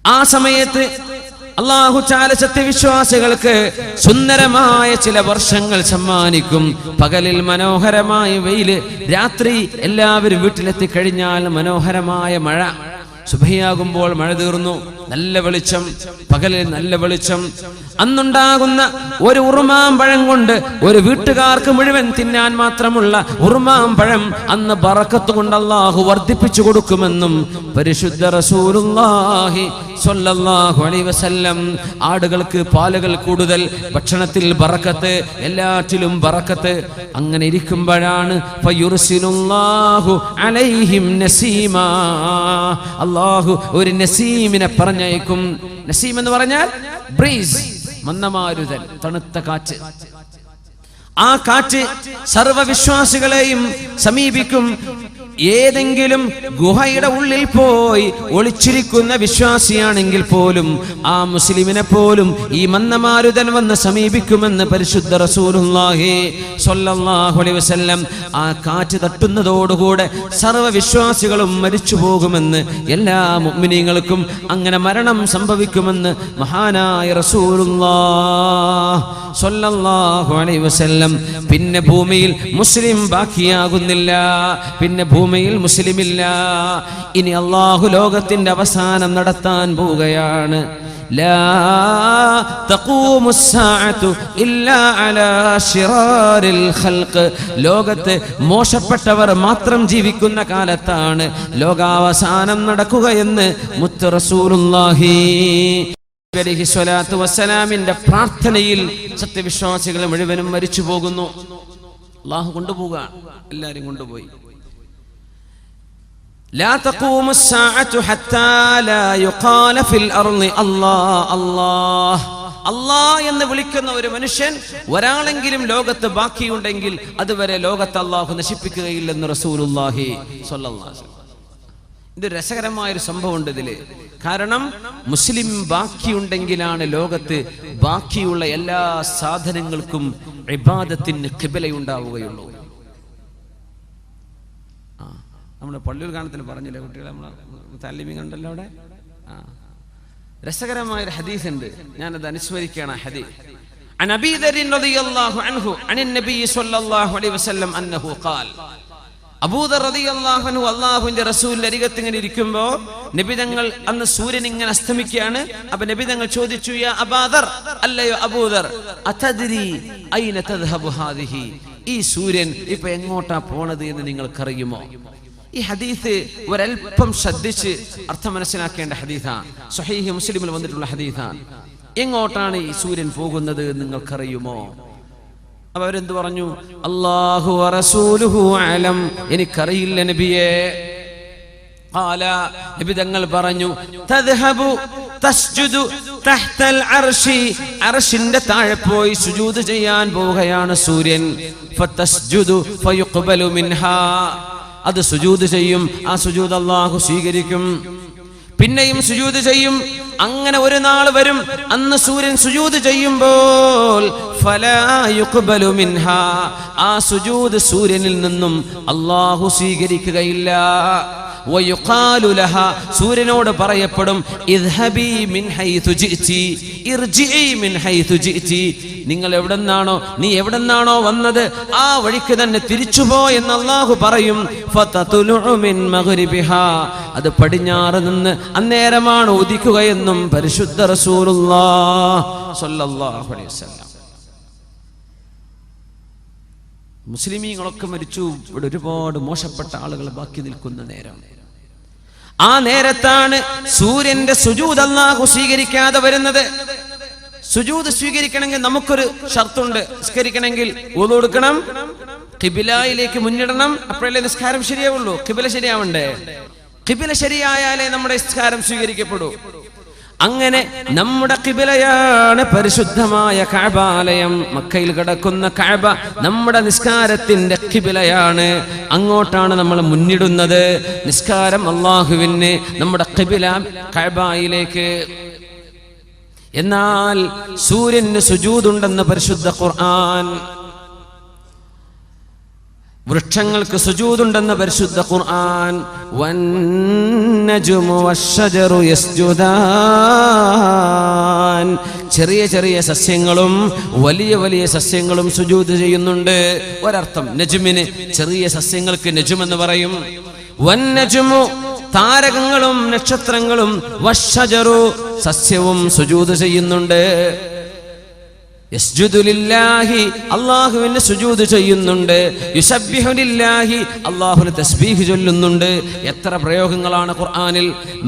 ആ സമയത്ത് അല്ലാഹു തആല സത്യവിശ്വാസികൾക്ക് സുന്ദരമായ ചില വർഷങ്ങൾ സമ്മാനിക്കും. പകലിൽ മനോഹരമായ വെയില്, രാത്രി എല്ലാവരും വീട്ടിലെത്തി കഴിഞ്ഞാൽ മനോഹരമായ മഴ. സുബഹിയാകുമ്പോൾ മഴ തീർന്നു, നല്ല വെളിച്ചം, പകലിൽ നല്ല വെളിച്ചം. അന്നുണ്ടാകുന്ന ഒരു ഉറുമാമ്പഴം കൊണ്ട് ഒരു വീട്ടുകാർക്ക് മുഴുവൻ തിന്നാൻ മാത്രമുള്ള ഉറുമാമ്പഴം അന്ന് ബറക്കത്ത് കൊണ്ട് അല്ലാഹു വർദ്ധിപ്പിച്ചു കൊടുക്കുമെന്നും പരിശുദ്ധ റസൂലുള്ളാഹി സ്വല്ലല്ലാഹു അലൈഹി വസല്ലം. ആടുകൾക്ക് പാലുകൾ കൂടുതൽ, ഭക്ഷണത്തിൽ ബറക്കത്ത്, എല്ലാറ്റിലും ബറക്കത്ത്. അങ്ങനെ ഇരിക്കുമ്പോഴാണ് ഫയുർസിലുല്ലാഹു അലൈഹിം നസീമാ, അല്ലാഹു ഒരു നസീമിനെ പറഞ്ഞയക്കും. നസീം എന്ന് പറഞ്ഞാൽ ബ്രീസ്, മന്ദമാരുതൻ, തണുത്ത കാറ്റ്. ആ കാറ്റ് സർവവിശ്വാസികളെയും സമീപിക്കും. ഏതെങ്കിലും ഗുഹയുടെ ഉള്ളിൽ പോയി ഒളിച്ചിരിക്കുന്ന വിശ്വാസിയാണെങ്കിൽ പോലും ആ മുസ്ലിമിനെ പോലും ഈ മന്ദമാരുതൻ വന്ന് സമീപിക്കുമെന്ന് പരിശുദ്ധ റസൂലുള്ളാഹി സ്വല്ലല്ലാഹു അലൈഹി വസല്ലം. ആ കാറ്റ് തട്ടുന്നതോടുകൂടെ സർവവിശ്വാസികളും മരിച്ചു പോകുമെന്ന്, എല്ലാ മുഅ്മിനീങ്ങൾക്കും അങ്ങനെ മരണം സംഭവിക്കുമെന്ന് മഹാനായ റസൂലുള്ളാഹി സ്വല്ലല്ലാഹു അലൈഹി വസല്ലം. പിന്നെ ഭൂമിയിൽ മുസ്ലിം ബാക്കിയാകുന്നില്ല, പിന്നെ ഭൂമിയിൽ മുസ്ലിമില്ല. ഇനി അല്ലാഹു ലോകത്തിന്റെ അവസാനം നടത്താൻ പോവുകയാണ്. ലാ തഖൂമുസ്സാഅതു ഇല്ലാ അലാ ശിറാരിൽ ഖൽഖ്. ലോകത്ത് മോശപ്പെട്ടവർ മാത്രം ജീവിക്കുന്ന കാലത്താണ് ലോകാവസാനം നടക്കുകയെന്ന് മുത്ത് റസൂലുള്ളാഹി അലൈഹി സ്വലാത്തു വസ്സലാമിന്റെ പ്രാർത്ഥനയിൽ സത്യവിശ്വാസികൾ മുഴുവനും മരിച്ചു പോകുന്നു. അല്ലാഹു കൊണ്ടുപോവുക, എല്ലാരും കൊണ്ടുപോയി. ലാ തഖൂമുസ്സാഅതു ഹത്താ ലാ യുഖാല ഫിൽ അർളി അല്ലാഹ് അല്ലാഹ് അല്ലാഹ് എന്ന് വിളിക്കുന്ന ഒരു മനുഷ്യൻ ഒരാളെങ്കിലും ലോകത്ത് ബാക്കിയുണ്ടെങ്കിൽ അതുവരെ ലോകത്ത് അല്ലാഹു നശിപ്പിക്കുകയില്ലെന്ന് റസൂലുള്ളാഹി സ്വല്ലല്ലാഹു അലൈഹി വസല്ലം. ഇത് രസകരമായൊരു സംഭവമുണ്ട് ഇതില്. കാരണം മുസ്ലിം ബാക്കിയുണ്ടെങ്കിലാണ് ലോകത്ത് ബാക്കിയുള്ള എല്ലാ സാധനങ്ങൾക്കും ഇബാദത്തിന് ഖിബലയുണ്ടാവുകയുള്ളൂ. നമ്മുടെ പള്ളിയിൽ കാണത്തിന് പറഞ്ഞില്ലേ കുട്ടികളെ, നമ്മളെ താലിമീൻ കണ്ടല്ലോ അവിടെ. രസകരമായൊരു ഹദീസ് ഉണ്ട്, ഞാനത് അനുസ്മരിക്കുകയാണ്. ഹദീസ് عن أبي ذر رضي الله عنه عن النبي صلى الله عليه وسلم أنه قال. അബൂദർ റളിയല്ലാഹു അൻഹു അല്ലാഹുവിന്റെ റസൂലിന്റെ അരികത്ത് ഇങ്ങനെ ഇരിക്കുമ്പോൾ നബി തങ്ങൾ, അന്ന് സൂര്യൻ ഇങ്ങനെ അസ്തമിക്കുകയാണ്. അപ്പൊ നബി തങ്ങൾ ചോദിച്ചു, യാ അബൂദർ, അല്ലയോ അബൂദർ, അതദ്രി ഐന തദ്ഹബു ഹാദിഹി, ഈ സൂര്യൻ ഇപ്പൊ എങ്ങോട്ടാ പോണത് എന്ന് നിങ്ങൾക്കറിയുമോ? ഈ ഹദീസ് ഒരൽപ്പം ശ്രദ്ധിച്ച് അർത്ഥം മനസ്സിലാക്കേണ്ട ഹദീസാണ്. സ്വഹീഹ് മുസ്ലിമിൽ വന്നിട്ടുള്ള ഹദീസാണ്. എങ്ങോട്ടാണ് ഈ സൂര്യൻ പോകുന്നത് നിങ്ങൾക്കറിയുമോ? അപ്പൊ അവരെന്ത് പറഞ്ഞു? അല്ലാഹു വറസൂലുഹു അലം, എനിക്കറിയില്ല നബിയേ. ഖാല, നബി തങ്ങൾ പറഞ്ഞു, തദ്ഹബു തസ്ജുദു തഹ്തൽ അർശി, അർശിന്റെ താഴെ പോയി സുജൂദ് ചെയ്യാൻ പോവുകയാണ് സൂര്യൻ. ഫതസ്ജുദു ഫയുഖ്ബലു മിൻഹാ, അത് സുജൂദ് ചെയ്യും, ആ സുജൂദ് അല്ലാഹു സ്വീകരിക്കും. പിന്നെയും സുജൂദ് ചെയ്യും. അങ്ങനെ ഒരു നാൾ വരും, അന്ന് സൂര്യൻ സുജൂദ് ചെയ്യുമ്പോൾ ഫലാ യുഖ്ബലു മിൻഹാ, ആ സുജൂദ് സൂര്യനിൽ നിന്നും അല്ലാഹു സ്വീകരിക്കുകയില്ല. വയുഖാലു ലഹാ, സൂര്യനോട് പറയപ്പെടും, ഇദ്ഹബി മിൻ ഹൈതു ജിഇതി ഇർജിഇ മിൻ ഹൈതു ജിഇതി, നിങ്ങൾ എവിടെന്നാണോ, നീ എവിടെന്നാണോ വന്നത് ആ വഴിക്ക് തന്നെ തിരിച്ചുപോ എന്ന് അല്ലാഹു പറയും. ഫതതുലു മിൻ മഗ്രിബിഹാ, അത് പടിഞ്ഞാറ് നിന്ന് അന്നേരമാണ് ഉദിക്കുകയെന്നും പരിശുദ്ധ റസൂലുള്ളാഹി സ്വല്ലല്ലാഹു അലൈഹി വസല്ലം. മുസ്ലിമീങ്ങളൊക്കെ മരിച്ചു, ഇവിടെ ഒരുപാട് മോശപ്പെട്ട ആളുകൾ ബാക്കി നിൽക്കുന്ന നേരം. ആ നേരത്താണ് സൂര്യന്റെ സുജൂദ് അല്ലാഹു സ്വീകരിക്കാതെ വരുന്നത്. സുജൂദ് സ്വീകരിക്കണമെങ്കിൽ നമുക്കൊരു ഷർത്തുണ്ട്. നിസ്കരിക്കണമെങ്കിൽ വുളു എടുക്കണം, ഖിബിലയിലേക്ക് മുന്നിടണം, അപ്പോഴല്ലേ നിസ്കാരം ശരിയാവുള്ളൂ. ഖിബില ശരിയാവണ്ടേ? ഖിബില ശരിയായാലേ നമ്മുടെ നിസ്കാരം സ്വീകരിക്കപ്പെടൂ. അങ്ങനെ നമ്മുടെ ഖിബിലയാണ് പരിശുദ്ധമായ കഅബാലയം. മക്കയിൽ കിടക്കുന്ന കഅബ നമ്മുടെ നിസ്കാരത്തിന്റെ ഖിബിലയാണ്. അങ്ങോട്ടാണ് നമ്മൾ മുന്നിടുന്നത്. നിസ്കാരം അല്ലാഹുവിന്, നമ്മുടെ ഖിബില കഅബയിലേക്ക്. എന്നാൽ സൂര്യന് സുജൂദുണ്ടെന്ന് പരിശുദ്ധ ഖുർആൻ. വൃക്ഷങ്ങൾക്ക് സുജൂദുണ്ടെന്ന് പരിശുദ്ധ ഖുർആൻ. വന്നജ്മു വശ്ശജറു യസ്ജുദാൻ. ചെറിയ ചെറിയ സസ്യങ്ങളും വലിയ വലിയ സസ്യങ്ങളും സുജൂദ് ചെയ്യുന്നുണ്ട്. ഒരർത്ഥം നജ്മിന്, ചെറിയ സസ്യങ്ങൾക്ക് നജ്ം എന്ന് പറയും. വന്നജ്മു താരകങ്ങളും നക്ഷത്രങ്ങളും, വശ്ശജറു സസ്യവും സുജൂദ് ചെയ്യുന്നുണ്ട്. യസ്ജുദു ലില്ലാഹി അല്ലാഹുവിന് സുജൂദ് ചെയ്യുന്നുണ്ട്. യുസബ്ബിഹു ലില്ലാഹി അല്ലാഹുവിന് തസ്ബീഹ് ചൊല്ലുന്നുണ്ട്. എത്ര പ്രയോഗങ്ങളാണ് ഖുർആനിൽ.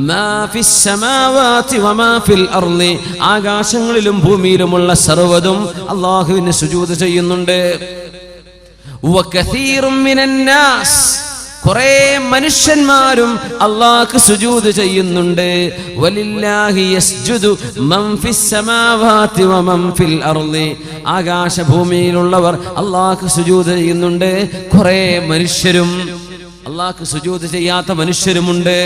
മാ ഫിസ് സമാവാതി വമാ ഫിൽ അർളി. ആകാശങ്ങളിലും ഭൂമിയിലുമുള്ള സർവ്വതും അല്ലാഹുവിന് സുജൂദ് ചെയ്യുന്നുണ്ട്. വകസീറും മിനന്നാസ്. കുറേ മനുഷ്യന്മാരും അല്ലാഹുക്ക് സുജൂദ് ചെയ്യുന്നുണ്ട്. വലില്ലാഹി യസ്ജുദു മൻ ഫിസ് സമാവാതി വമൻ ഫിൽ അർളി. ആകാശഭൂമിയിലുള്ളവർ അല്ലാഹുക്ക് സുജൂദ് ചെയ്യുന്നുണ്ട്. കുറേ മനുഷ്യരും അല്ലാഹുക്ക് സുജൂദ് ചെയ്യാത്ത മനുഷ്യരുമുണ്ട്.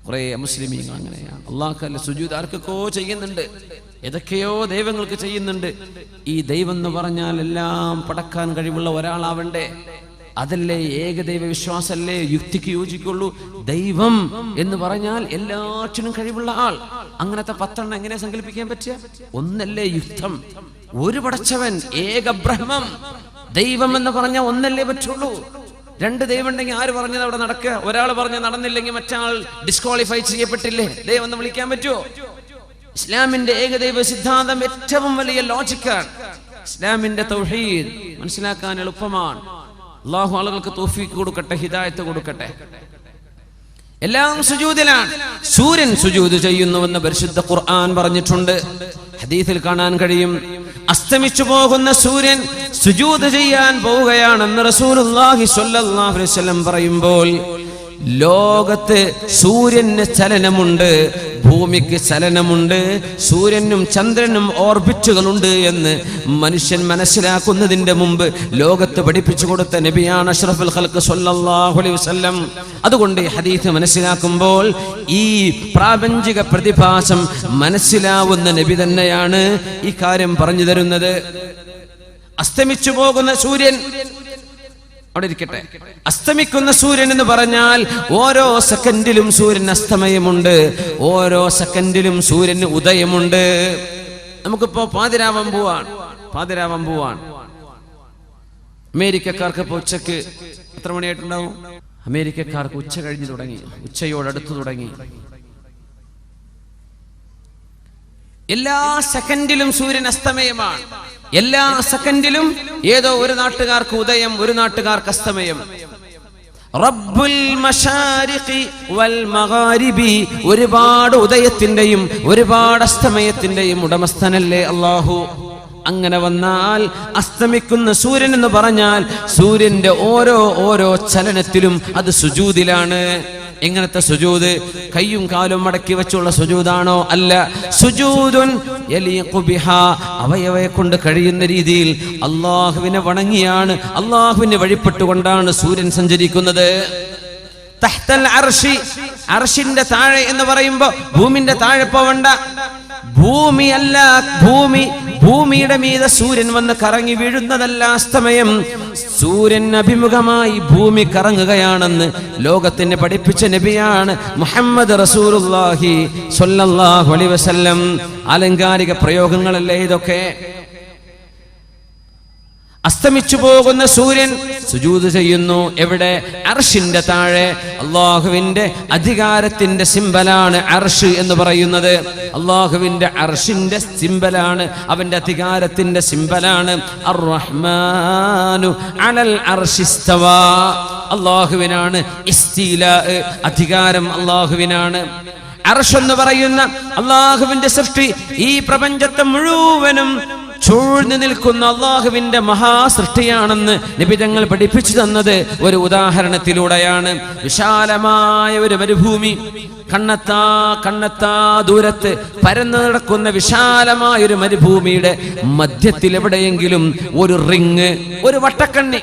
കുറേ മുസ്ലിമീങ്ങൾ അങ്ങനെയാണ്. അല്ലാഹുക്കല്ല സുജൂദ് ആർക്കൊക്കെ ചെയ്യുന്നുണ്ട്, ഏതൊക്കെയോ ദൈവങ്ങൾക്ക് ചെയ്യുന്നുണ്ട്. ഈ ദൈവം എന്ന് പറഞ്ഞാൽ എല്ലാം പടക്കാൻ കഴിവുള്ള ഒരാളാവണ്ടേ? അതല്ലേ ഏകദൈവ വിശ്വാസല്ലേ യുക്തിക്ക് യോജിക്കുള്ളൂ. ദൈവം എന്ന് പറഞ്ഞാൽ എല്ലാറ്റിനും കഴിവുള്ള ആൾ. അങ്ങനത്തെ 10 എങ്ങനെ സങ്കല്പിക്കാൻ പറ്റുക? ഒന്നല്ലേ യുക്തം, ഒരു പടച്ചവൻ, ഏക ബ്രഹ്മം. ദൈവം എന്ന് പറഞ്ഞാൽ ഒന്നല്ലേ പറ്റുള്ളൂ. 2 ദൈവം ഉണ്ടെങ്കിൽ ആര് പറഞ്ഞത് അവിടെ നടക്കുക? ഒരാൾ പറഞ്ഞ നടന്നില്ലെങ്കിൽ മറ്റാൾ ഡിസ്ക്വാളിഫൈ ചെയ്യപ്പെട്ടില്ലേ? ദൈവം എന്ന് വിളിക്കാൻ പറ്റുമോ? ഇസ്ലാമിന്റെ ഏകദൈവ സിദ്ധാന്തം ഏറ്റവും വലിയ ലോജിക്കാണ്. ഇസ്ലാമിന്റെ തൗഹീദ് മനസ്സിലാക്കാൻ എളുപ്പമാണ്. അല്ലാഹു ആളുകൾക്ക് തൗഫീഖ് കൊടുക്കട്ടെ, ഹിദായത്ത് കൊടുക്കട്ടെ. എല്ലാം സുജൂദിലാണ്. സൂര്യൻ സുജൂദ് ചെയ്യുന്നുവെന്ന് പരിശുദ്ധ ഖുർആൻ പറഞ്ഞിട്ടുണ്ട്. ഹദീസിൽ കാണാൻ കഴിയും. അസ്തമിച്ചു പോകുന്ന സൂര്യൻ സുജൂദ് ചെയ്യാൻ പോവുകയാണെന്ന് റസൂലുള്ളാഹി സ്വല്ലല്ലാഹു അലൈഹി വസല്ലം പറയുമ്പോൾ, ലോകത്ത് സൂര്യന് ചലനമുണ്ട്, ഭൂമിക്ക് ചലനമുണ്ട്, സൂര്യനും ചന്ദ്രനും ഓർബിറ്റുകളുണ്ട് എന്ന് മനുഷ്യൻ മനസ്സിലാക്കുന്നതിന്റെ മുമ്പ് ലോകത്ത് പഠിപ്പിച്ചു കൊടുത്ത നബിയാണ് അഷ്റഫുൽ ഖൽഖ് സ്വല്ലല്ലാഹു അലൈഹി വസല്ലം. അതുകൊണ്ട് ഈ ഹദീസ് മനസ്സിലാക്കുമ്പോൾ ഈ പ്രാപഞ്ചിക പ്രതിഭാസം മനസ്സിലാവുന്ന നബി തന്നെയാണ് ഈ കാര്യം പറഞ്ഞു തരുന്നത്. അസ്തമിച്ചു പോകുന്ന സൂര്യൻ അവിടെ ഇരിക്കട്ടെ. അസ്തമിക്കുന്ന സൂര്യൻ എന്ന് പറഞ്ഞാൽ ഓരോ സെക്കൻഡിലും സൂര്യൻ അസ്തമയമുണ്ട്, ഓരോ സെക്കൻഡിലും സൂര്യന് ഉദയമുണ്ട്. നമുക്കിപ്പോ പാതിരാവാൻ പോവാണ്. അമേരിക്കക്കാർക്ക് ഇപ്പൊ ഉച്ചക്ക് എത്ര മണിയായിട്ടുണ്ടാവും? അമേരിക്കക്കാർക്ക് ഉച്ച കഴിഞ്ഞു തുടങ്ങി, ഉച്ചയോടടുത്തു തുടങ്ങി. എല്ലാ സെക്കൻഡിലും സൂര്യൻ അസ്തമയമാണ്. എല്ലാ സെക്കൻഡിലും ഏതോ ഒരു നാട്ടുകാർക്ക് ഉദയം, ഒരു നാട്ടുകാർക്ക് അസ്തമയം. റബ്ബുൽ മശാരിഖി വൽ മഗാരിബി. ഒരുപാട് ഉദയത്തിന്റെയും ഒരുപാട് അസ്തമയത്തിന്റെയും ഉടമസ്ഥനല്ലേ അല്ലാഹു. അങ്ങനെ വന്നാൽ അസ്തമിക്കുന്ന സൂര്യൻ എന്ന് പറഞ്ഞാൽ സൂര്യന്റെ ഓരോ ചലനത്തിലും അത് സുജൂദിലാണ്. എങ്ങനത്തെ സുജൂദ്? കയ്യും കാലും മടക്കി വെച്ചുള്ള സുജൂദാണോ? അല്ല. സുജൂദുൻ യലീഖു ബിഹാ. അവയവയെ കൊണ്ട് കഴിയുന്ന രീതിയിൽ അല്ലാഹുവിനെ വണങ്ങിയാണ്, അല്ലാഹുവിനെ വഴിപ്പെട്ടുകൊണ്ടാണ് സൂര്യൻ സഞ്ചരിക്കുന്നത്. തഹ്തൽ അർശി. അർശിന്റെ താഴെ എന്ന് പറയുമ്പോ ഭൂമിന്റെ താഴെ പോവണ്ട. ഭൂമിയല്ല, ഭൂമിയുടെ മീതെ സൂര്യൻ വന്ന് കറങ്ങി വീഴുന്നതല്ല അസ്തമയം. സൂര്യൻ അഭിമുഖമായി ഭൂമി കറങ്ങുകയാണെന്ന് ലോകത്തിന് പഠിപ്പിച്ച നബിയാണ് മുഹമ്മദ് റസൂലുള്ളാഹി സ്വല്ലല്ലാഹു അലൈഹി വസല്ലം. ആലങ്കാരിക പ്രയോഗങ്ങളല്ലേ ഇതൊക്കെ. അസ്തമിച്ചു പോകുന്ന സൂര്യൻ സുജൂദ് ചെയ്യുന്നു. എവിടെ? അർശിന്റെ താഴെ. അല്ലാഹുവിന്റെ അധികാരത്തിന്റെ സിംബലാണ് അർശ് എന്ന് പറയുന്നത്. അല്ലാഹുവിന്റെ അർശിന്റെ സിംബലാണ്, അവന്റെ അധികാരത്തിന്റെ സിംബലാണ്. അർ-റഹ്മാനു അലൽ അർശി ഇസ്തവാ. അല്ലാഹുവിനാണ് ഇസ്തിലാ, അധികാരം അല്ലാഹുവിനാണ്. അർശ് എന്ന് പറയുന്ന അല്ലാഹുവിന്റെ സൃഷ്ടി ഈ പ്രപഞ്ചത്തെ മുഴുവനും ചൂഴ്ന്നു നിൽക്കുന്ന അല്ലാഹുവിന്റെ മഹാസൃഷ്ടിയാണെന്ന് നബി തങ്ങൾ പഠിപ്പിച്ചു തന്നത് ഒരു ഉദാഹരണത്തിലൂടെയാണ്. വിശാലമായ ഒരു മരുഭൂമി, കണ്ണെത്താ ദൂരത്ത് പരന്നു നടക്കുന്ന വിശാലമായ ഒരു മരുഭൂമിയുടെ മധ്യത്തിൽ എവിടെയെങ്കിലും ഒരു റിങ്, ഒരു വട്ടക്കണ്ണി,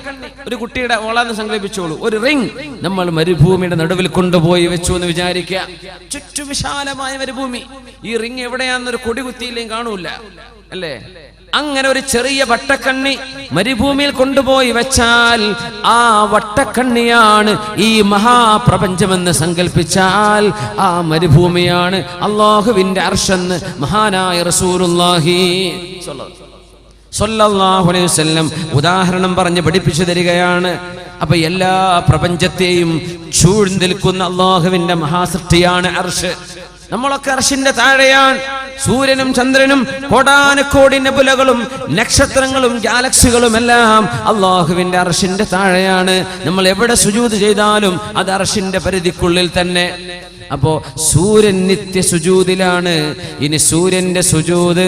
ഒരു കുട്ടിയുടെ ഓളാന്ന് സങ്കല്പിച്ചോളൂ. ഒരു റിങ് നമ്മൾ മരുഭൂമിയുടെ നടുവിൽ കൊണ്ടുപോയി വെച്ചു എന്ന് വിചാരിക്കുക. ചുറ്റു വിശാലമായ മരുഭൂമി. ഈ റിങ് എവിടെയാണെന്നൊരു കൊടി കുത്തിയില്ലെങ്കിൽ കാണൂല, അല്ലേ? അങ്ങനെ ഒരു ചെറിയ വട്ടക്കണ്ണി മരുഭൂമിയിൽ കൊണ്ടുപോയി വെച്ചാൽ ആ വട്ടക്കണ്ണിയാണ് ഈ മഹാപ്രപഞ്ചമെന്ന് സങ്കല്പിച്ചാൽ ആ മരുഭൂമിയാണ് അല്ലാഹുവിന്റെ അർശെന്ന് മഹാനായ റസൂലുള്ളാഹി സ്വല്ലല്ലാഹു അലൈഹി വസല്ലം ഉദാഹരണം പറഞ്ഞ് പഠിപ്പിച്ചു തരികയാണ്. അപ്പൊ എല്ലാ പ്രപഞ്ചത്തെയും ചൂഴ്ന്നു നിൽക്കുന്ന അല്ലാഹുവിന്റെ മഹാസൃഷ്ടിയാണ് അർശ്. നമ്മളൊക്കെ അർശിന്റെ താഴെയാണ്. സൂര്യനും ചന്ദ്രനും കോടാനക്കോടി നെബുലകളും നക്ഷത്രങ്ങളും ഗാലക്സികളും എല്ലാം അല്ലാഹുവിന്റെ അർശിന്റെ താഴെയാണ്. നമ്മൾ എവിടെ സുജൂദ് ചെയ്താലും അത് അർശിന്റെ പരിധിക്കുള്ളിൽ തന്നെ. അപ്പോ സൂര്യൻ നിത്യ സുജൂദിലാണ്. ഇനി സൂര്യന്റെ സുജൂദ്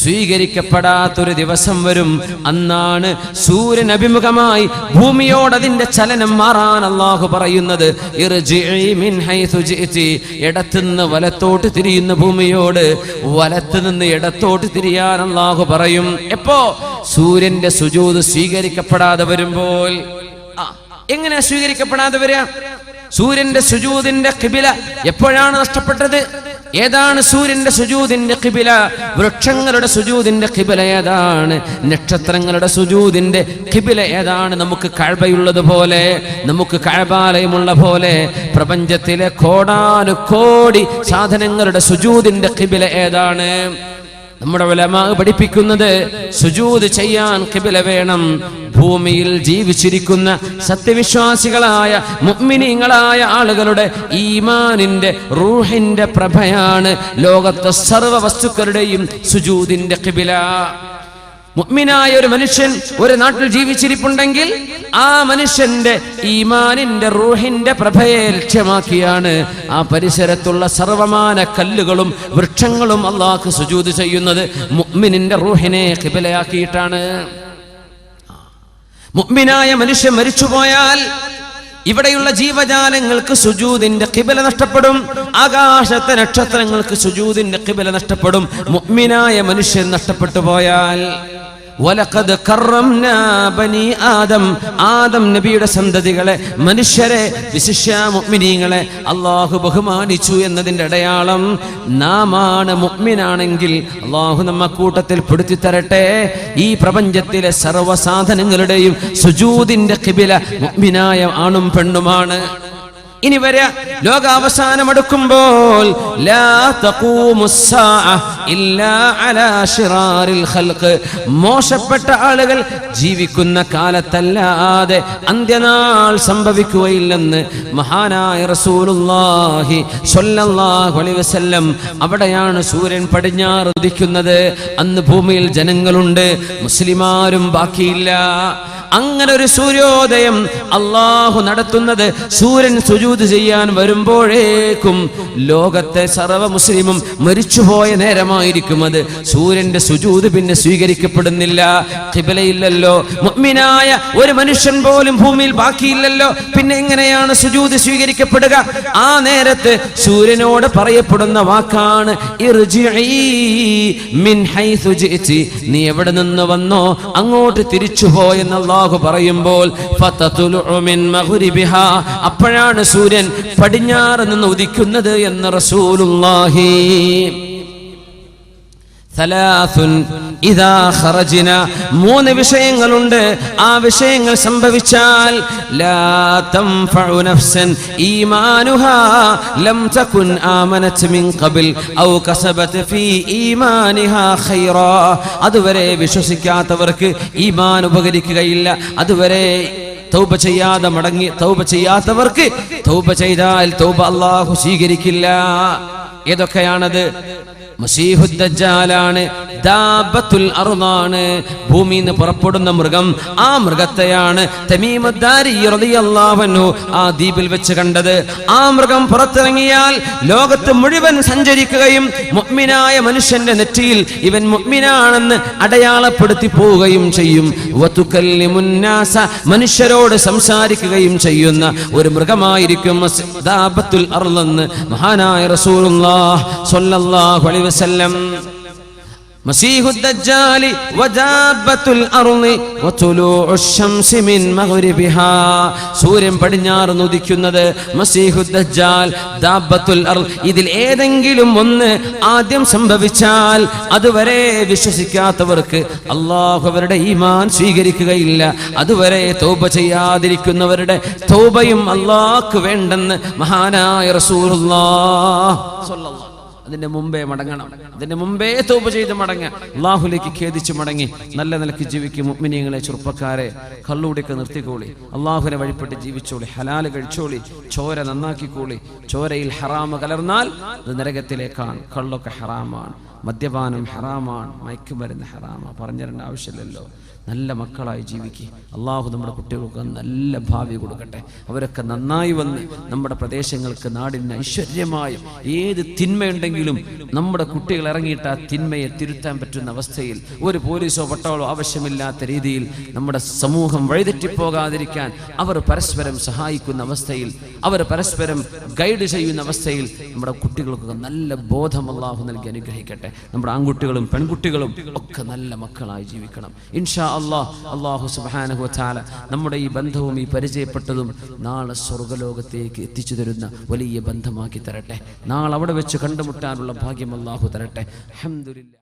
സ്വീകരിക്കപ്പെടാത്തൊരു ദിവസം വരും. അന്നാണ് സൂര്യൻ അഭിമുഖമായി ഭൂമിയോട് അതിന്റെ ചലനം മാറാൻ അല്ലാഹു പറയുന്നത്. ഇർജിഇ മിൻ ഹൈസു ജിഇതി, ഇടത്തുനിന്ന് വലത്തോട്ട് തിരിയുന്ന ഭൂമിയോട് വലത്ത് നിന്ന് ഇടത്തോട്ട് തിരിയാൻ അല്ലാഹു പറയും. എപ്പോ? സൂര്യന്റെ സുജൂദ് സ്വീകരിക്കപ്പെടാതെ വരുമ്പോൾ. എങ്ങനെ സ്വീകരിക്കപ്പെടാതെ വരിക? സൂര്യന്റെ സുജൂദിന്റെ ഖിബില എപ്പോഴാണ് നഷ്ടപ്പെട്ടത്? ഏതാണ് സൂര്യന്റെ സുജൂദിന്റെ ഖിബില? വൃക്ഷങ്ങളുടെ സുജൂദിന്റെ ഖിബില ഏതാണ്? നക്ഷത്രങ്ങളുടെ സുജൂദിന്റെ ഖിബില ഏതാണ്? നമുക്ക് കഅബയുള്ളത് പോലെ, നമുക്ക് കഅബാലയമുള്ള പോലെ പ്രപഞ്ചത്തിലെ കോടാനുകോടി സാധനങ്ങളുടെ സുജൂദിന്റെ ഖിബില ഏതാണ്? നമ്മുടെ ഉലമാ പഠിപ്പിക്കുന്നത് സുജൂദ് ചെയ്യാൻ ഖിബില വേണം. ഭൂമിയിൽ ജീവിച്ചിരിക്കുന്ന സത്യവിശ്വാസികളായ മുഅ്മിനീങ്ങളായ ആളുകളുടെ ഈമാനിന്റെ റൂഹിന്റെ പ്രഭയാണ് ലോകത്തെ സർവ്വ വസ്തുക്കളുടെയും സുജൂദിന്റെ ഖിബില. മുഅ്മിനായ ഒരു മനുഷ്യൻ ഒരു നാട്ടിൽ ജീവിച്ചിരിപ്പുണ്ടെങ്കിൽ ആ മനുഷ്യന്റെ ഈമാനിന്റെ റൂഹിന്റെ പ്രഭയെ ലക്ഷ്യമാക്കിയാണ് ആ പരിസരത്തുള്ള സർവമാന കല്ലുകളും വൃക്ഷങ്ങളും അല്ലാഹു സുജൂദ് ചെയ്യുന്നത്. മുഅ്മിനിന്റെ റൂഹിനെ ഖിബലയാക്കിയിട്ടാണ്. മുഅ്മിനായ മനുഷ്യൻ മരിച്ചുപോയാൽ ഇവിടെയുള്ള ജീവജാലങ്ങൾക്ക് സുജൂദിന്റെ ഖിബല നഷ്ടപ്പെടും. ആകാശത്തെ നക്ഷത്രങ്ങൾക്ക് സുജൂദിന്റെ ഖിബല നഷ്ടപ്പെടും. മുഅ്മിനായ മനുഷ്യൻ നഷ്ടപ്പെട്ടു പോയാൽ വലഖദ് കറംനാ ബനി ആദം, ആദം നബിയുടെ സന്തതികളെ, മനുഷ്യരെ, വിശിഷ്യ മുഅ്മിനീങ്ങളെ അല്ലാഹു ബഹുമാനിച്ചു എന്നതിന്റെ അടയാളം നാമാണ്. മുഅ്മിനാണെങ്കിൽ അല്ലാഹു നമ്മെ കൂട്ടത്തിൽ പെടുത്തി തരട്ടെ. ഈ പ്രപഞ്ചത്തിലെ സർവ്വ സാധനങ്ങളുടെയും സുജൂദിന്റെ ഖിബല മുഅ്മിനായ ആണും പെണ്ണുമാണ്. ഇനി വരെ ലോകാവസാനം അടുക്കുമ്പോൾ ലാ തഖൂമുസ്സാഅ ഇല്ലാ അലാ ശിറാറിൽ ഖൽഖ്, മോശപ്പെട്ട ആളുകൾ ജീവിക്കുന്ന കാലത്തല്ലാതെ അന്ത്യനാൾ സംഭവിക്കുകയില്ലെന്ന് മഹാനായ റസൂലുള്ളാഹി സ്വല്ലല്ലാഹു അലൈഹി വസല്ലം. അവിടെയാണ് സൂര്യൻ പടിഞ്ഞാറ് ഉദിക്കുന്നത്. അന്ന് ഭൂമിയിൽ ജനങ്ങളുണ്ട്, മുസ്ലിമാരും ബാക്കിയില്ല. അങ്ങനെ ഒരു സൂര്യോദയം അല്ലാഹു നടത്തുന്നത് സൂര്യൻ സുജൂദ് ചെയ്യാൻ വരുമ്പോഴേക്കും ലോകത്തെ സർവ്വ മുസ്ലിമും മരിച്ചുപോയ നേരമായിരിക്കും. അത് സൂര്യന്റെ സുജൂദ് പിന്നെ സ്വീകരിക്കപ്പെടുന്നില്ല. ഖിബലയില്ലല്ലോ, മുഅ്മിനായ ഒരു മനുഷ്യൻ പോലും ഭൂമിയിൽ ബാക്കിയില്ലല്ലോ. പിന്നെ എങ്ങനെയാണ് സുജൂദ് സ്വീകരിക്കപ്പെടുക? ആ നേരത്ത് സൂര്യനോട് പറയപ്പെടുന്ന വാക്കാണ് ഇർജിഇ മിൻ ഹൈസു ജിഇതി, നീ എവിടെ നിന്ന് വന്നോ അങ്ങോട്ട് തിരിച്ചുപോയെന്ന് അല്ലാഹു പറയുമ്പോൾ ഫതതുലു മിൻ മഗ്രിബിഹാ, അപ്പോഴാണ് സൂര്യൻ പടിഞ്ഞാറ് നിന്ന് ഉദിക്കുന്നത് എന്ന് റസൂലുള്ളാഹി. സലാസുൻ ഇദാ ഖറജ്ന, മൂന്ന് വിഷയങ്ങളുണ്ട്. ആ വിഷയങ്ങൾ സംഭവിച്ചാൽ ലാ തൻഫഉ നഫ്സൻ ഈമാനുഹാ ലം തകുൻ ആമനത് മിൻ ഖബൽ ഔ കസബത് ഫീ ഈമാനിഹാ ഖൈറാ, അതുവരെ വിശ്വസിക്കാത്തവർക്ക് ഈമാൻ ഉപകരിക്കുകയില്ല. അതുവരെ തൗബ ചെയ്യാതെ മടങ്ങി തൗബ ചെയ്യാത്തവർക്ക് തൗബ ചെയ്താൽ തൗബ അല്ലാഹു സ്വീകരിക്കില്ല. ഏതൊക്കെയാണത്? മസീഹുദ് ദജ്ജാലാണ്, ദാബത്തുൽ അർദാണ്, ഭൂമിയിൽ നിന്ന് പുറപ്പെടുന്ന മൃഗം. ആ മൃഗത്തെയാണ് തമീമുദ് ദാരി റളിയല്ലാഹു അൻഹു ആ ദ്വീപിൽ വെച്ച് കണ്ടത്. ആ മൃഗം പുറത്തിറങ്ങിയാൽ ലോകത്ത് മുഴുവൻ സഞ്ചരിക്കുകയും മുഅ്മിനായ മനുഷ്യന്റെ നെറ്റിയിൽ ഇവൻ മുഅ്മിനാണെന്ന് അടയാളപ്പെടുത്തി പോവുകയും ചെയ്യും. വതുകല്ലിമുന്നാസ, മനുഷ്യരോട് സംസാരിക്കുകയും ചെയ്യുന്ന ഒരു മൃഗമായിരിക്കും ദാബത്തുൽ അർദ് എന്ന് മഹാനായ റസൂലുള്ളാഹി സ്വല്ലല്ലാഹു അലൈഹി വസല്ലം. മസീഹുദ് ദജ്ജാലി വദാബത്തുൽ അർളി വതുലൂഉശ് ശംസി മിൻ മഗ്രിബിഹാ. സൂര്യൻ പടിഞ്ഞാറ് ഉദിക്കുന്നത്, മസീഹുദ് ദജ്ജാൽ, ദാബത്തുൽ അർള്, ഇതിൽ ഏതെങ്കിലും ഒന്ന് ആദ്യം സംഭവിച്ചാൽ അതുവരെ വിശ്വസിക്കാത്തവർക്ക് അല്ലാഹു അവരുടെ ഈമാൻ സ്വീകരിക്കുകയില്ല. അതുവരെ തൗബ ചെയ്യാതിരിക്കുന്നവരുടെ തൗബയും അല്ലാഹുക്ക് വേണ്ടെന്ന് മഹാനായ റസൂലുള്ളാഹ് സ്വല്ലല്ലാഹു. അതിന്റെ മുമ്പേ മടങ്ങണം, അതിന്റെ മുമ്പേ തൗബ ചെയ്ത് മടങ്ങ, അല്ലാഹുവിലേക്ക് ഖേദിച്ച് മടങ്ങി നല്ല നിലയ്ക്ക് ജീവിക്കും. മുഅ്മിനീങ്ങളെ, ചെറുപ്പക്കാരെ, കള്ളുകുടിയൊക്കെ നിർത്തിക്കോളി, അല്ലാഹുവിനെ വഴിപ്പെട്ട് ജീവിച്ചോളി, ഹലാല് കഴിച്ചോളി, ചോര നന്നാക്കിക്കോളി. ചോരയിൽ ഹറാമ് കലർന്നാൽ അത് നരകത്തിലേക്കാണ്. കള്ളൊക്കെ ഹറാമാണ്, മദ്യപാനം ഹറാമാണ്, മയക്കുമരുന്ന് ഹറാമാണ്, പറഞ്ഞു തരേണ്ട ആവശ്യമില്ലല്ലോ. നല്ല മക്കളായി ജീവിക്കുക. അള്ളാഹു നമ്മുടെ കുട്ടികൾക്ക് നല്ല ഭാവി കൊടുക്കട്ടെ. അവരൊക്കെ നന്നായി വന്ന് നമ്മുടെ പ്രദേശങ്ങൾക്ക്, നാടിന് ഐശ്വര്യമായും ഏത് തിന്മയുണ്ടെങ്കിലും നമ്മുടെ കുട്ടികൾ ഇറങ്ങിയിട്ട് ആ തിന്മയെ തിരുത്താൻ പറ്റുന്ന അവസ്ഥയിൽ, ഒരു പോലീസോ പട്ടാളോ ആവശ്യമില്ലാത്ത രീതിയിൽ നമ്മുടെ സമൂഹം വഴിതെറ്റിപ്പോകാതിരിക്കാൻ അവർ പരസ്പരം സഹായിക്കുന്ന അവസ്ഥയിൽ, അവർ പരസ്പരം ഗൈഡ് ചെയ്യുന്ന അവസ്ഥയിൽ നമ്മുടെ കുട്ടികൾക്കൊക്കെ നല്ല ബോധം അള്ളാഹു നൽകി അനുഗ്രഹിക്കട്ടെ. നമ്മുടെ ആൺകുട്ടികളും പെൺകുട്ടികളും ഒക്കെ നല്ല മക്കളായി ജീവിക്കണം ഇൻഷാ അല്ലാഹ്. അല്ലാഹു സുബ്ഹാനഹു വ തആല നമ്മുടെ ഈ ബന്ധവും ഈ പരിചയപ്പെട്ടതും നാളെ സ്വർഗ്ഗലോകത്തേക്ക് എത്തിച്ചു തരുന്ന വലിയ ബന്ധമാക്കി തരട്ടെ. നാളെ അവിടെ വെച്ച് കണ്ടുമുട്ടാനുള്ള ഭാഗ്യം അല്ലാഹു തരട്ടെ. അൽഹംദുലില്ലാഹ്.